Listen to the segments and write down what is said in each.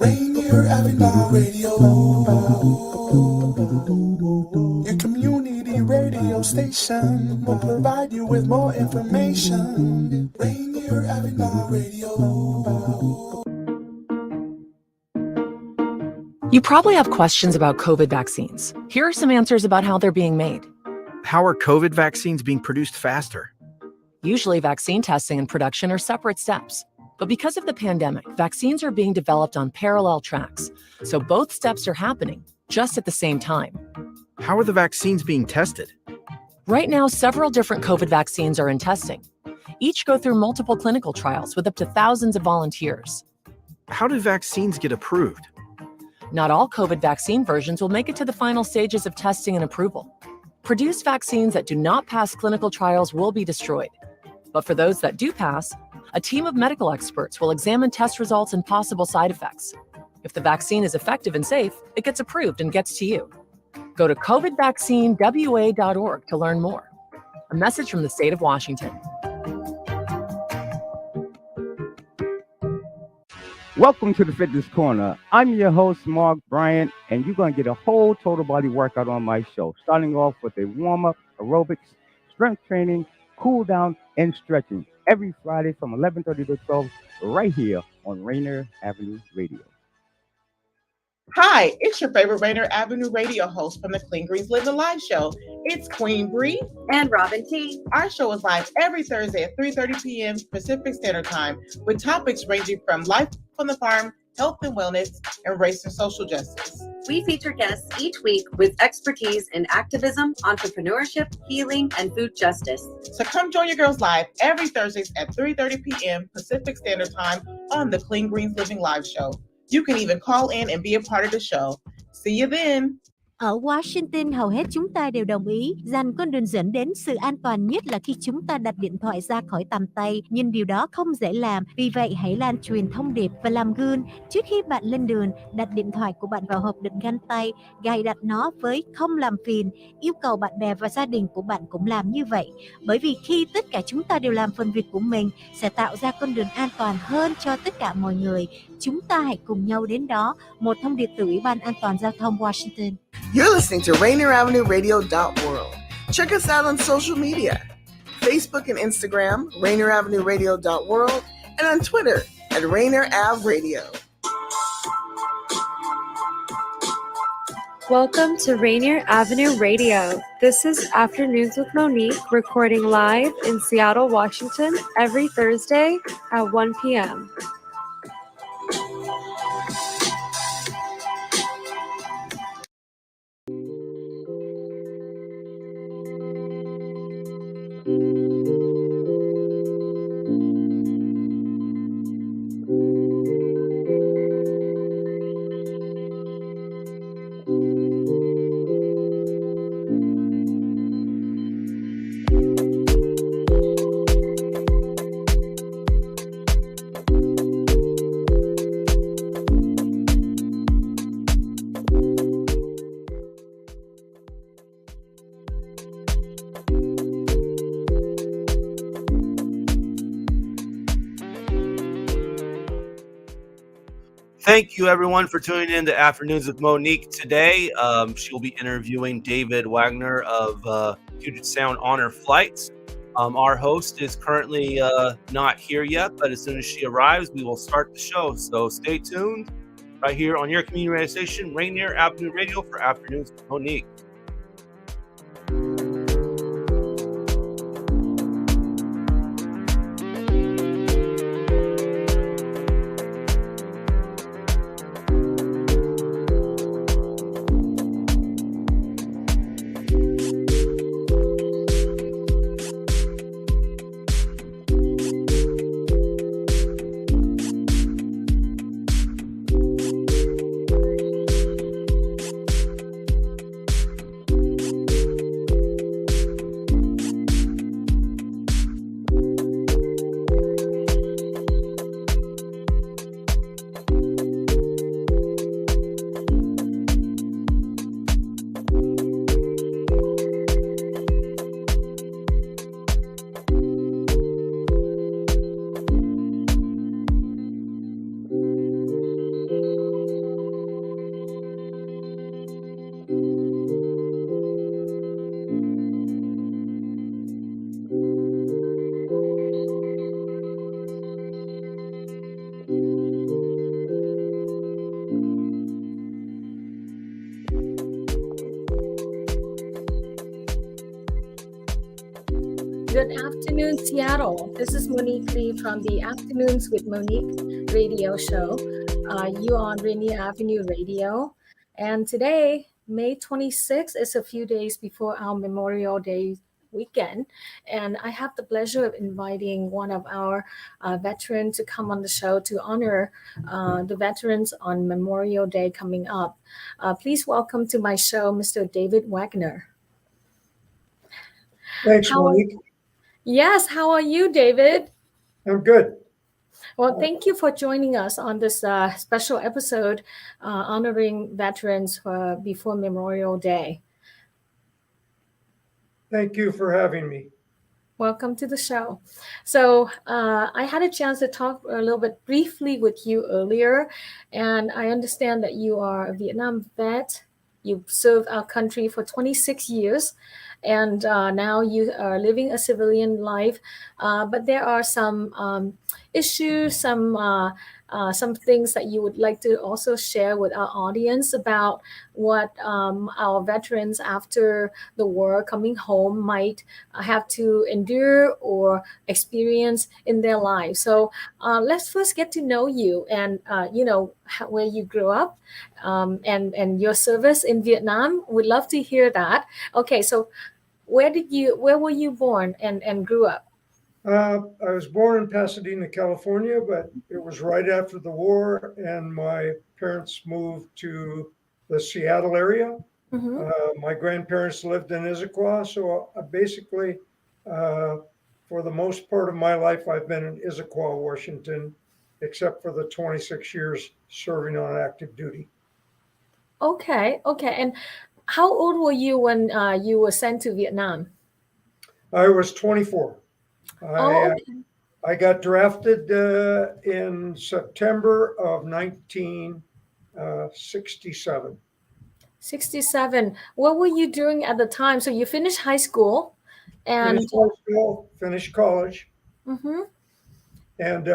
Rainier Avenue Radio. Your community radio station will provide you with more information. Rainier Avenue Radio. You probably have questions about COVID vaccines. Here are some answers about how they're being made. How are COVID vaccines being produced faster? Usually, vaccine testing and production are separate steps. But because of the pandemic, vaccines are being developed on parallel tracks. So both steps are happening just at the same time. How are the vaccines being tested? Right now, several different COVID vaccines are in testing. Each go through multiple clinical trials with up to thousands of volunteers. How do vaccines get approved? Not all COVID vaccine versions will make it to the final stages of testing and approval. Produced vaccines that do not pass clinical trials will be destroyed. But for those that do pass, a team of medical experts will examine test results and possible side effects. If the vaccine is effective and safe, it gets approved and gets to you. Go to covidvaccinewa.org to learn more. A message from the state of Washington. Welcome to the Fitness Corner. I'm your host, Mark Bryant, and you're going to get a whole total body workout on my show, starting off with a warm-up, aerobics, strength training, cool down, and stretching every Friday from 11:30 to 12 right here on Rainier Avenue Radio. Hi, it's your favorite Rainier Avenue Radio host from the Clean Greens Living Live show. It's Queen Bree and Robin T. Our show is live every Thursday at 3:30 p.m. Pacific Standard Time with topics ranging from life on the farm, health and wellness, and race and social justice. We feature guests each week with expertise in activism, entrepreneurship, healing, and food justice. So come join your girls live every Thursdays at 3:30 p.m. Pacific Standard Time on the Clean Greens Living Live show. You can even call in and be a part of the show. See you then. Ở Washington, hầu hết chúng ta đều đồng ý rằng con đường dẫn đến sự an toàn nhất là khi chúng ta đặt điện thoại ra khỏi tầm tay. Nhưng điều đó không dễ làm, vì vậy hãy lan truyền thông điệp và làm gương. Trước khi bạn lên đường, đặt điện thoại của bạn vào hộp đựng găng tay, gài đặt nó với không làm phiền. Yêu cầu bạn bè và gia đình của bạn cũng làm như vậy. Bởi vì khi tất cả chúng ta đều làm phần việc của mình, sẽ tạo ra con đường an toàn hơn cho tất cả mọi người. Chúng ta hãy cùng nhau đến đó. Một thông điệp từ Ủy ban An toàn Giao thông Washington. You're listening to RainierAvenueRadio.world. Check us out on social media, Facebook and Instagram, RainierAvenueRadio.world, and on Twitter at RainierAvRadio. Welcome to Rainier Avenue Radio. This is Afternoons with Monique, recording live in Seattle, Washington, every Thursday at 1 p.m. Thank you, everyone, for tuning in to Afternoons with Monique today. She'll be interviewing David Waggoner of Puget Sound Honor Flights. Our host is currently not here yet, but as soon as she arrives, we will start the show. So stay tuned right here on your community radio station, Rainier Avenue Radio, for Afternoons with Monique. Good afternoon, Seattle. This is Monique Lee from the Afternoons with Monique radio show. You on Rainier Avenue Radio. And today, May 26th, is a few days before our Memorial Day weekend. And I have the pleasure of inviting one of our veterans to come on the show to honor the veterans on Memorial Day coming up. Please welcome to my show, Mr. David Waggoner. Thanks, Monique. Yes, how are you, David? I'm good. Well, thank you for joining us on this special episode honoring veterans before Memorial Day. Thank you for having me. Welcome to the show. So I had a chance to talk a little bit briefly with you earlier, and I understand that you are a Vietnam vet. You served our country for 26 years. And now you are living a civilian life, but there are some issues, some things that you would like to also share with our audience about what our veterans after the war coming home might have to endure or experience in their lives. So let's first get to know you and where you grew up and your service in Vietnam. We'd love to hear that. Okay, so where were you born and grew up? I was born in Pasadena, California, but it was right after the war, and my parents moved to the Seattle area. Mm-hmm. My grandparents lived in Issaquah, so basically, for the most part of my life, I've been in Issaquah, Washington, except for the 26 years serving on active duty. Okay. And how old were you when you were sent to Vietnam? I was 24. I got drafted in September of 1967. 67. What were you doing at the time? So you finished high school and finished college. Mm-hmm. And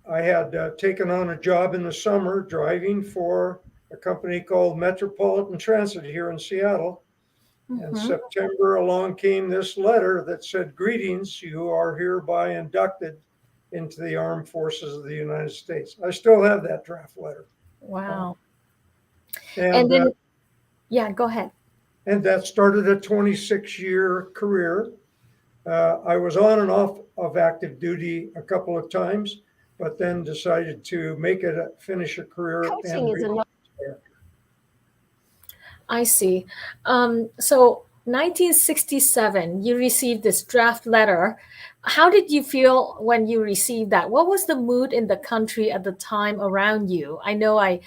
I had taken on a job in the summer driving for a company called Metropolitan Transit here in Seattle. Mm-hmm. In September, along came this letter that said, "Greetings, you are hereby inducted into the Armed Forces of the United States." I still have that draft letter. Wow. And then, go ahead. And that started a 26-year career. I was on and off of active duty a couple of times, but then decided to finish a career. I see. So 1967, you received this draft letter. How did you feel when you received that? What was the mood in the country at the time around you? I know I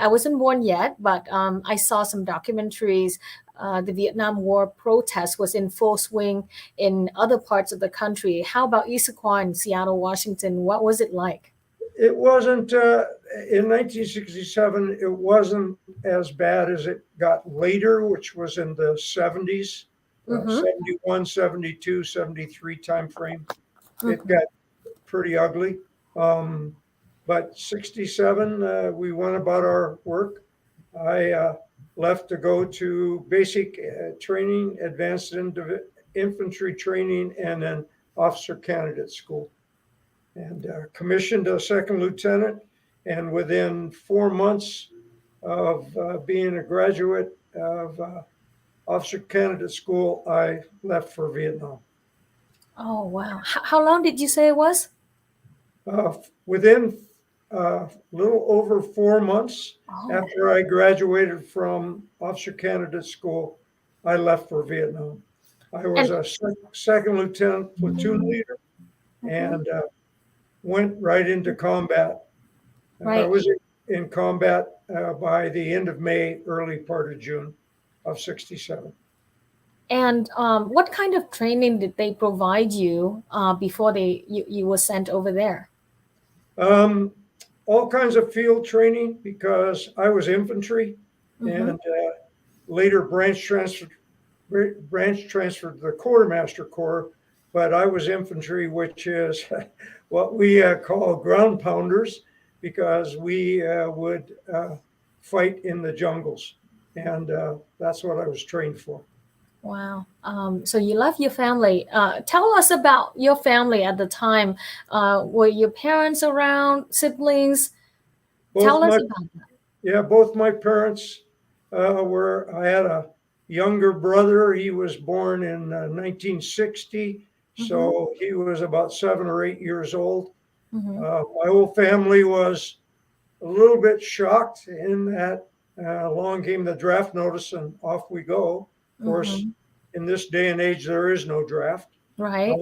wasn't born yet, but I saw some documentaries. The Vietnam War protest was in full swing in other parts of the country. How about Issaquah and Seattle, Washington? What was it like? It wasn't, in 1967, it wasn't as bad as it got later, which was in the 70s, mm-hmm. 71, 72, 73 timeframe. Mm-hmm. It got pretty ugly. But 67, we went about our work. I left to go to basic training, advanced infantry training, and then officer candidate school. And commissioned a second lieutenant. And within 4 months of being a graduate of officer candidate school, I left for Vietnam. Oh, wow. How long did you say it was? Within a little over 4 months after I graduated from officer candidate school, I left for Vietnam. I was a second lieutenant platoon leader, and went right into combat. Right. I was in combat by the end of May, early part of June of 67. And what kind of training did they provide you before you were sent over there? All kinds of field training, because I was infantry, mm-hmm. and later branch transferred to the quartermaster corps, but I was infantry, which is what we call ground pounders, because we would fight in the jungles, and that's what I was trained for. Wow. So you left your family. Tell us about your family at the time. Were your parents around, siblings? Tell Both us my about that. Yeah, both my parents were. I had a younger brother. He was born in 1960, Mm-hmm. so he was about 7 or 8 years old. Mm-hmm. My whole family was a little bit shocked in that along came the draft notice and off we go. Of course, Mm-hmm. in this day and age, there is no draft, Right.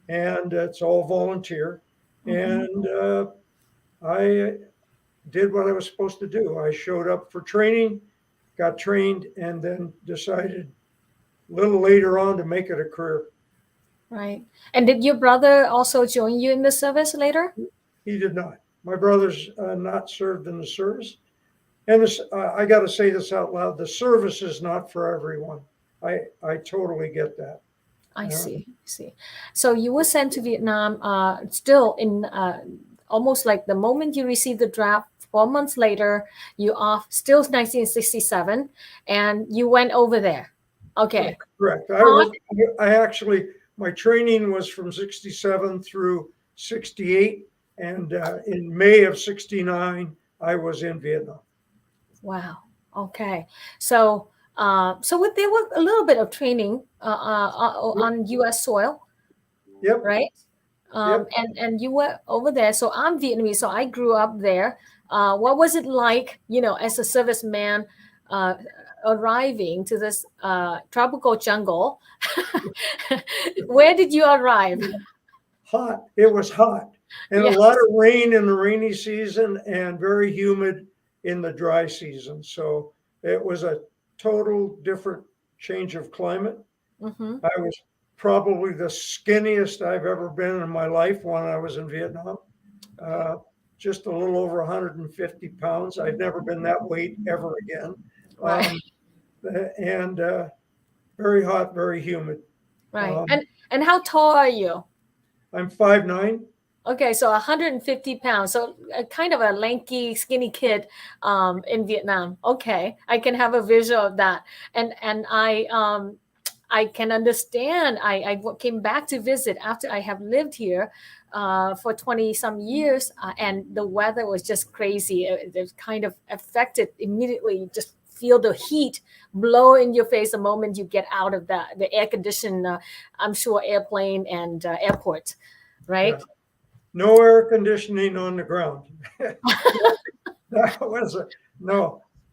and it's all volunteer. Mm-hmm. And I did what I was supposed to do. I showed up for training, got trained, and then decided a little later on to make it a career. Right. And did your brother also join you in the service later? He did not. My brother's not served in the service. And this, I got to say this out loud. The service is not for everyone. I totally get that. I see. So you were sent to Vietnam still in almost like the moment you received the draft, 4 months later, you off, still 1967, and you went over there. Okay. Correct. My training was from 67 through 68. And in May of 69, I was in Vietnam. Wow. Okay. So there was a little bit of training on U.S. soil. Yep. Right. And you were over there. So I'm Vietnamese. So I grew up there. What was it like, as a serviceman, arriving to this tropical jungle? Where did you arrive? Hot. It was hot. And Yes. a lot of rain in the rainy season and very humid in the dry season. So it was a total different change of climate. Mm-hmm. I was probably the skinniest I've ever been in my life when I was in Vietnam. Just a little over 150 pounds. I've never been that weight ever again. Right. And very hot, very humid. Right. And how tall are you? I'm 5'9". Okay, so 150 pounds. So kind of a lanky, skinny kid in Vietnam. Okay, I can have a visual of that. And I can understand. I came back to visit after I have lived here for 20 some years, and the weather was just crazy. It kind of affected immediately. You just feel the heat blow in your face the moment you get out of the air conditioned, I'm sure, airplane and airport, right? Yeah. No air conditioning on the ground. That was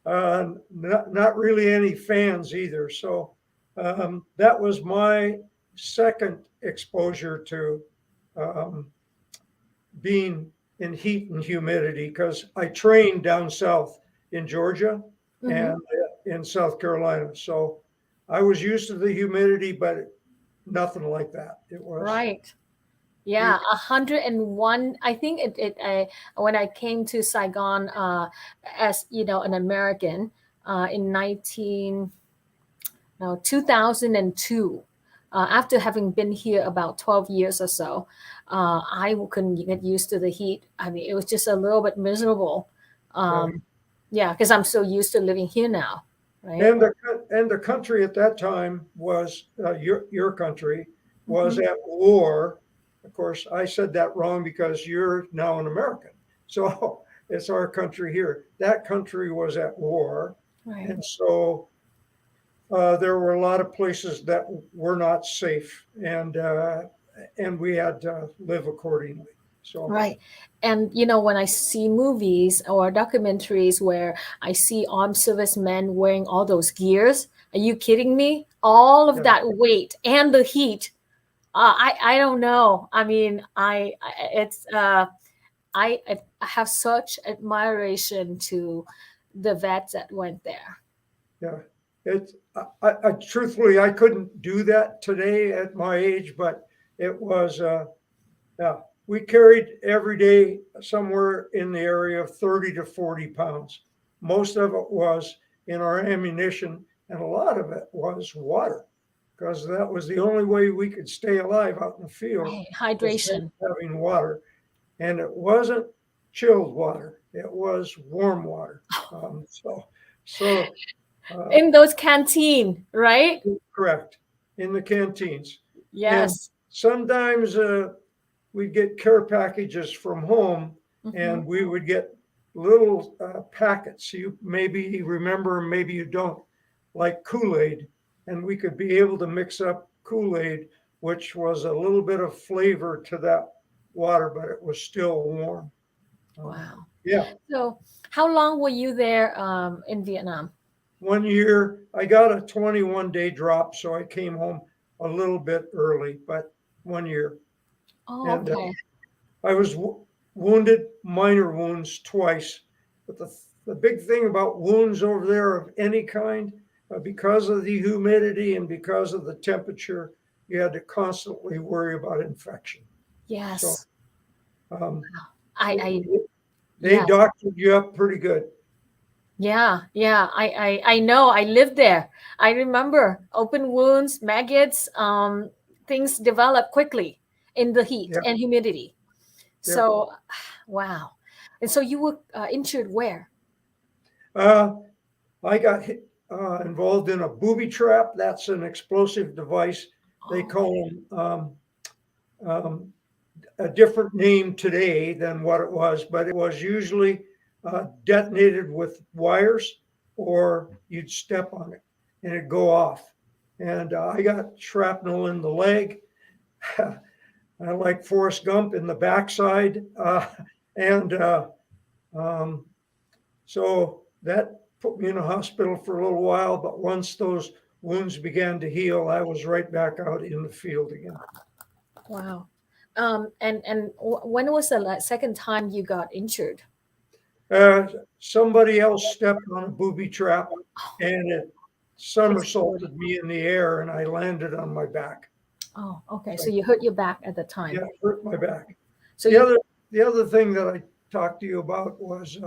not really any fans either. So that was my second exposure to being in heat and humidity, because I trained down south in Georgia and in South Carolina. So I was used to the humidity, but nothing like that. It was right. Yeah, 101. I think when I came to Saigon as an American in 2002, after having been here about 12 years or so, I couldn't get used to the heat. I mean, it was just a little bit miserable. Yeah, because I'm so used to living here now. Right. And the country at that time was your country was at war. Of course, I said that wrong because you're now an American. So it's our country here. That country was at war. Right. And so there were a lot of places that were not safe, and we had to live accordingly. So right. And when I see movies or documentaries where I see armed servicemen wearing all those gears, are you kidding me? All of that weight and the heat. I don't know. I mean, I have such admiration to the vets that went there. Yeah, I truthfully, I couldn't do that today at my age, but it was we carried every day somewhere in the area of 30 to 40 pounds. Most of it was in our ammunition, and a lot of it was water, because that was the only way we could stay alive out in the field. Right. Hydration. Having water. And it wasn't chilled water. It was warm water. So In those canteen, right? Correct. In the canteens. Yes. And sometimes we'd get care packages from home, and we would get little packets. You maybe remember, maybe you don't, like Kool-Aid. And we could be able to mix up Kool-Aid, which was a little bit of flavor to that water, but it was still warm. Wow. Yeah. So how long were you there in Vietnam? 1 year. I got a 21-day drop, so I came home a little bit early, but 1 year. Oh, And okay. I was wounded, minor wounds twice. But the big thing about wounds over there of any kind, because of the humidity and because of the temperature, you had to constantly worry about infection. Yes. So I they yes. doctored you up pretty good. Yeah. I know. I lived there. I remember open wounds, maggots, things develop quickly in the heat and humidity. So, wow. And so you were injured where? I got involved in a booby trap. That's an explosive device. They call them a different name today than what it was, but it was usually detonated with wires, or you'd step on it and it'd go off. And I got shrapnel in the leg. I like Forrest Gump in the backside. So that put me in a hospital for a little while. But once those wounds began to heal, I was right back out in the field again. Wow. And when was the second time you got injured? Somebody else stepped on a booby trap and it somersaulted me in the air, and I landed on my back. Oh, okay. So you hurt your back at the time. Yeah, hurt my back. So the other thing that I talked to you about was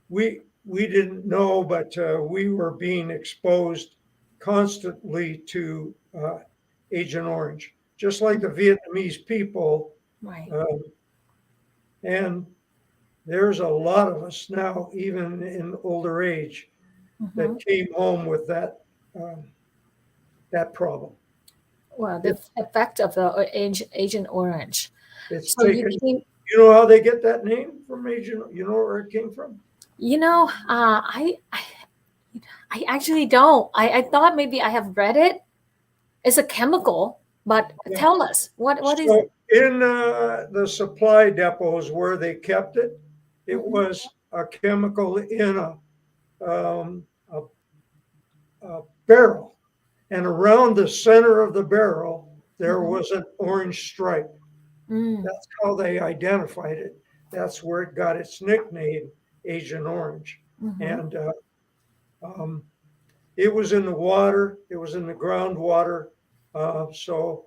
we didn't know, but we were being exposed constantly to Agent Orange, just like the Vietnamese people. Right. And there's a lot of us now, even in older age, that came home with that problem. Well, the effect of the Agent Orange. It's So taken. You know how they get that name from Agent? You know where it came from? You know, I actually don't. I thought maybe I have read it. It's a chemical, but tell us what is it? In the supply depots where they kept it, it was a chemical in a barrel, and around the center of the barrel there was an orange stripe. That's how they identified it. That's where it got its nickname, Agent Orange. And it was in the water. It was in the groundwater. So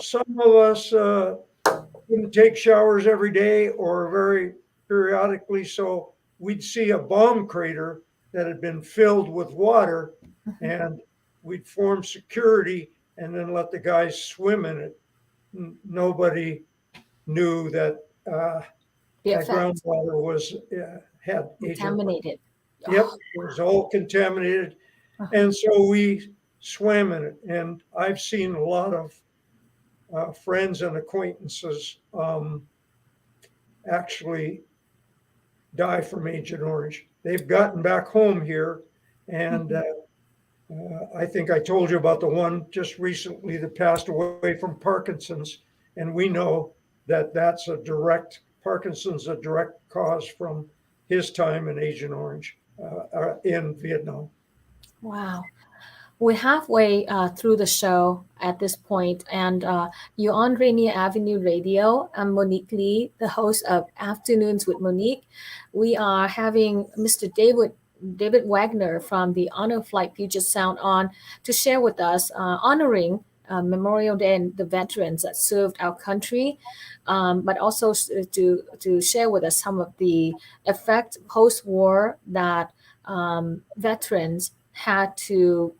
some of us couldn't take showers every day or very periodically. So we'd see a bomb crater that had been filled with water, and we'd form security and then let the guys swim in it. Nobody knew that that groundwater was had contaminated. Yep, it was all contaminated, and so we swam in it. And I've seen a lot of friends and acquaintances actually die from Agent Orange. They've gotten back home here, and I think I told you about the one just recently that passed away from Parkinson's, and we know that that's Parkinson's a direct cause from his time in Agent Orange in Vietnam. Wow. We're halfway through the show at this point, and you're on Rainier Avenue Radio. I'm Monique Lee, the host of Afternoons with Monique. We are having Mr. David Waggoner from the Honor Flight Puget Sound on to share with us, honoring Memorial Day and the veterans that served our country, but also to share with us some of the effect post-war that veterans had to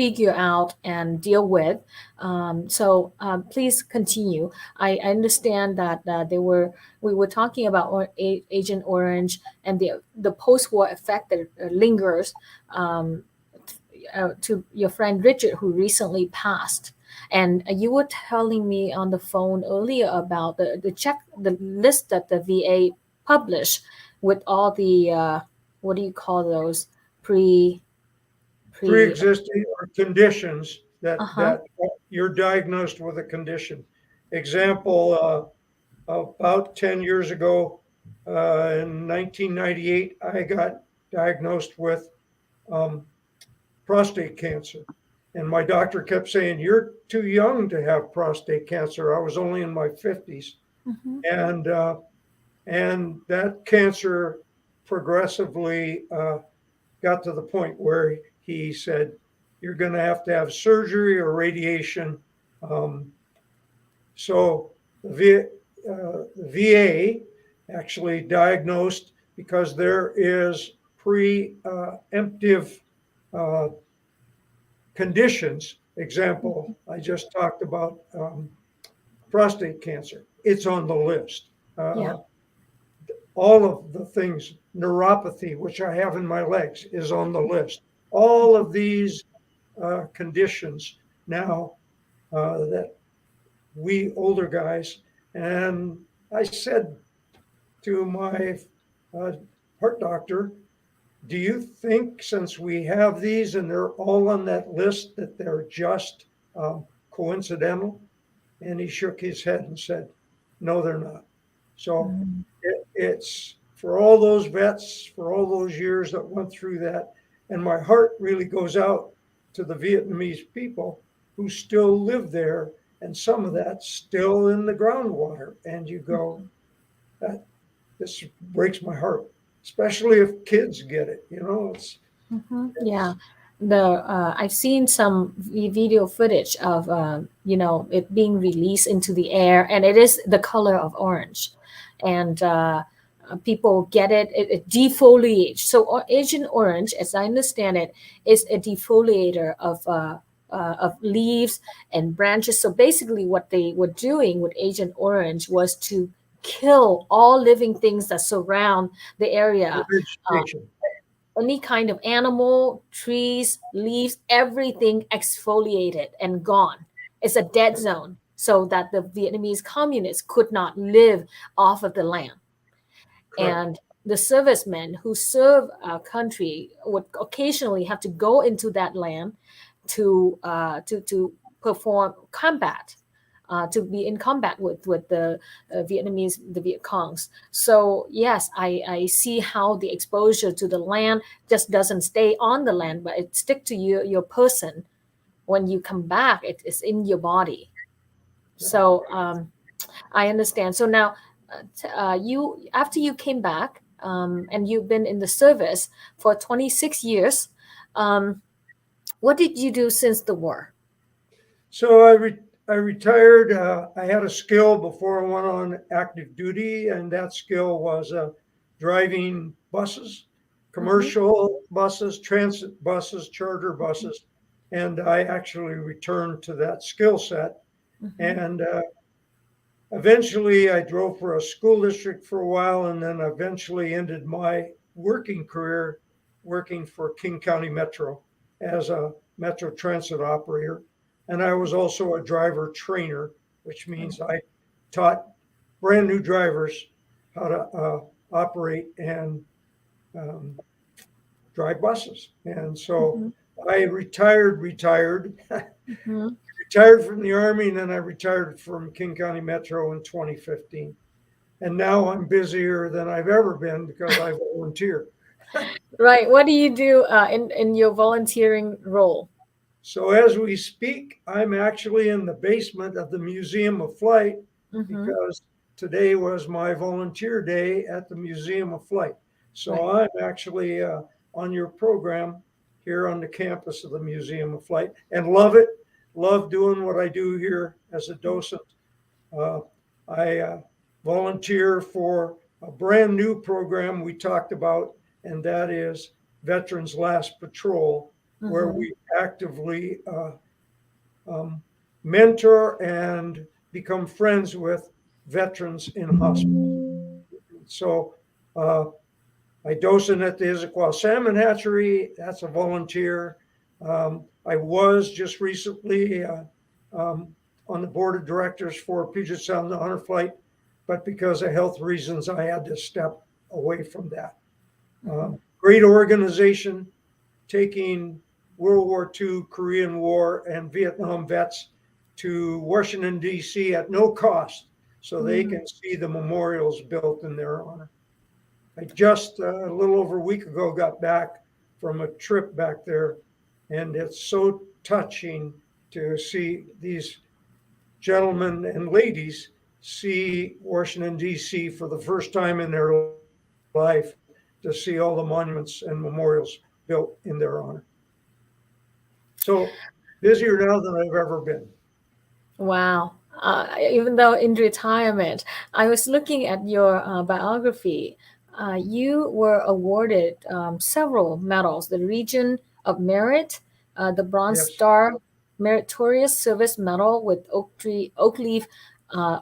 figure out and deal with. So please continue. I understand that we were talking about Agent Orange and the post-war effect that lingers to your friend Richard, who recently passed. And you were telling me on the phone earlier about the list that the VA published with all the what do you call those pre-existing or conditions that Uh-huh. you're diagnosed with a condition. Example, about 10 years ago, in 1998, I got diagnosed with prostate cancer. And my doctor kept saying, "You're too young to have prostate cancer." I was only in my 50s. And that cancer progressively got to the point where he said, "You're going to have surgery or radiation." So the VA actually diagnosed, because there is preemptive conditions. Example, I just talked about prostate cancer. It's on the list. All of the things, neuropathy, which I have in my legs, is on the list. All of these conditions now that we older guys, and I said to my heart doctor, "Do you think, since we have these and they're all on that list, that they're just coincidental?" And he shook his head and said, "No, they're not." So it's for all those vets, for all those years that went through that. And my heart really goes out to the Vietnamese people who still live there, and some of that's still in the groundwater. And you go, this breaks my heart, especially if kids get it, it's. Yeah. I've seen some video footage of it being released into the air, and it is the color of orange, and people get it. It defoliates. So Agent Orange, as I understand it, is a defoliator of leaves and branches. So basically, what they were doing with Agent Orange was to kill all living things that surround the area. Any kind of animal, trees, leaves, everything exfoliated and gone. It's a dead zone, so that the Vietnamese communists could not live off of the land. Correct. And the servicemen who serve our country would occasionally have to go into that land to perform combat. To be in combat with the Vietnamese, the Viet Congs. So yes, I see how the exposure to the land just doesn't stay on the land, but it stick to your person. When you come back, it is in your body. So I understand. So now, you after you came back, and you've been in the service for 26 years, what did you do since the war? So I retired. I had a skill before I went on active duty, and that skill was driving buses, commercial buses, transit buses, charter buses. And I actually returned to that skill set. And eventually I drove for a school district for a while, and then eventually ended my working career working for King County Metro as a Metro Transit operator. And I was also a driver trainer, which means I taught brand new drivers how to operate and drive buses. And so I retired from the Army, and then I retired from King County Metro in 2015. And now I'm busier than I've ever been because I volunteer. Right. What do you do in your volunteering role? So as we speak, I'm actually in the basement of the Museum of Flight because today was my volunteer day at the Museum of Flight. So I'm actually on your program here on the campus of the Museum of Flight, and love it. Love doing what I do here as a docent. I volunteer for a brand new program we talked about, and that is Veterans Last Patrol. where we actively mentor and become friends with veterans in hospitals. So I docent at the Issaquah Salmon Hatchery. That's a volunteer. I was just recently on the board of directors for Puget Sound Honor Flight, but because of health reasons, I had to step away from that. Great organization, taking World War II, Korean War, and Vietnam vets to Washington, D.C. at no cost, so they can see the memorials built in their honor. I just a little over a week ago got back from a trip back there, and it's so touching to see these gentlemen and ladies see Washington, D.C. for the first time in their life, to see all the monuments and memorials built in their honor. So busier now than I've ever been. Wow. Even though in retirement, I was looking at your biography. You were awarded several medals, the Legion of Merit, the Bronze Star Meritorious Service Medal with oak leaf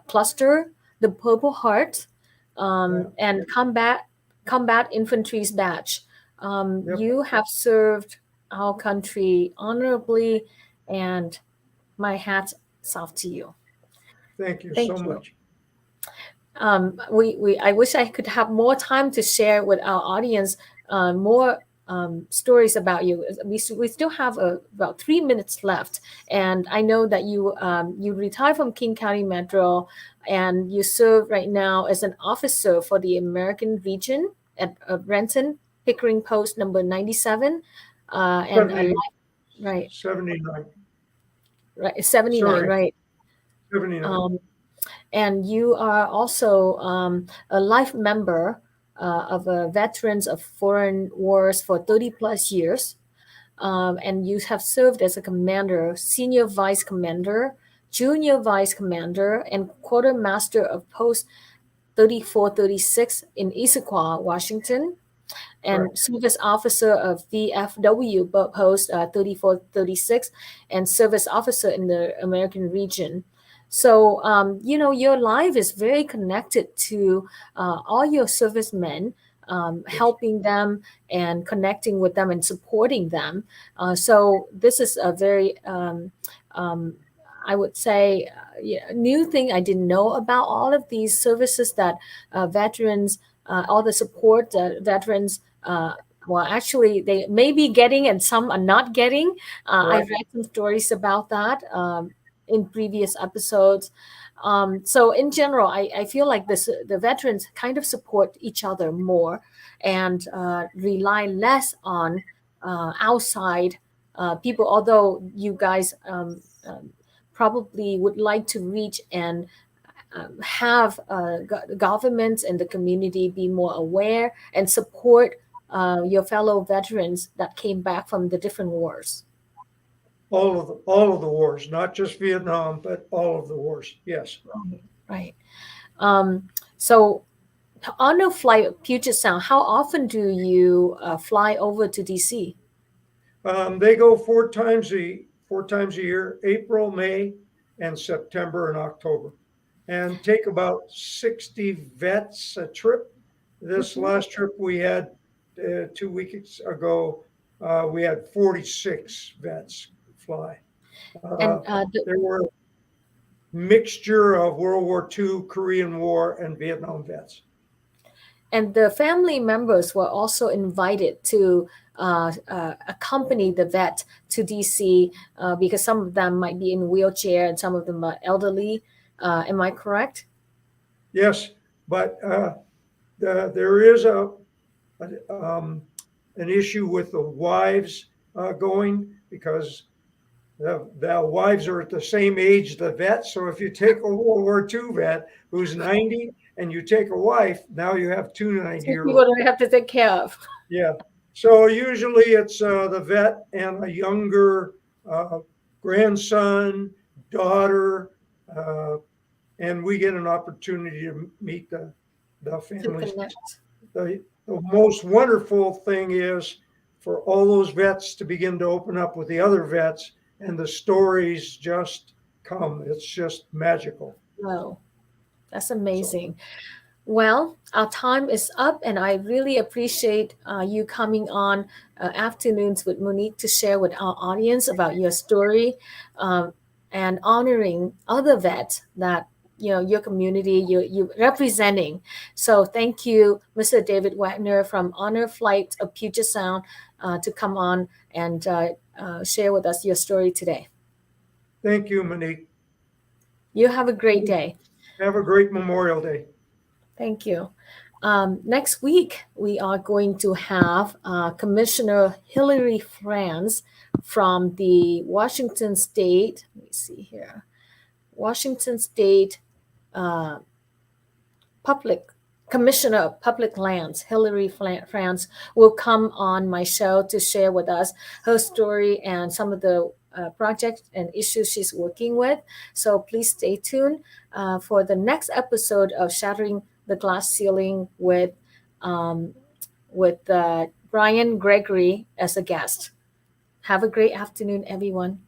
cluster, the Purple Heart, and Combat Infantry's Badge. You have served our country honorably, and my hat's off to you. Thank you so much. I wish I could have more time to share with our audience more stories about you. We still have about 3 minutes left, and I know that you retired from King County Metro, and you serve right now as an officer for the American Region at Renton Pickering Post number 97, and right 79. Right, 79, Sorry. right. 79. And you are also a life member of Veterans of Foreign Wars for 30 plus years. And you have served as a commander, senior vice commander, junior vice commander, and quartermaster of Post 3436 in Issaquah, Washington, and service officer of VFW Post 3436, and service officer in the American Region. So, your life is very connected to all your servicemen, helping them and connecting with them and supporting them. So this is a very, I would say, new thing. I didn't know about all of these services that veterans, all the support that veterans, well, actually, they may be getting and some are not getting. I've read some stories about that in previous episodes. So in general, I feel like the veterans kind of support each other more and rely less on outside people, although you guys probably would like to reach and have governments and the community be more aware and support your fellow veterans that came back from the different wars. All of the wars, not just Vietnam, but all of the wars. Yes. Right. So on a flight of Puget Sound, how often do you fly over to DC? They go four times a year: April, May, and September and October, and take about 60 vets a trip. This last trip we had 2 weeks ago, we had 46 vets fly. There were a mixture of World War II, Korean War, and Vietnam vets. And the family members were also invited to accompany the vet to DC because some of them might be in a wheelchair and some of them are elderly. Am I correct? Yes, but there is an issue with the wives going, because the wives are at the same age the vets. So if you take a World War II vet who's 90 and you take a wife, now you have two 90-year-olds. People don't have to take care of. Yeah. So usually it's the vet and a younger grandson, daughter, and we get an opportunity to meet the families. The most wonderful thing is for all those vets to begin to open up with the other vets, and the stories just come. It's just magical. Wow, that's amazing. Well, our time is up, and I really appreciate you coming on Afternoons with Monique to share with our audience about your story and honoring other vets that your community you representing. So thank you, Mr. David Waggoner from Honor Flight of Puget Sound, to come on and share with us your story today. Thank you, Monique. You have a great day. Have a great Memorial Day. Thank you. Next week, we are going to have Commissioner Hillary Franz from the Washington State. Let me see here. Washington State Commissioner of Public Lands, Hillary Franz, will come on my show to share with us her story and some of the projects and issues she's working with. So please stay tuned for the next episode of Shattering the Glass Ceiling with Brian Gregory as a guest. Have a great afternoon, everyone.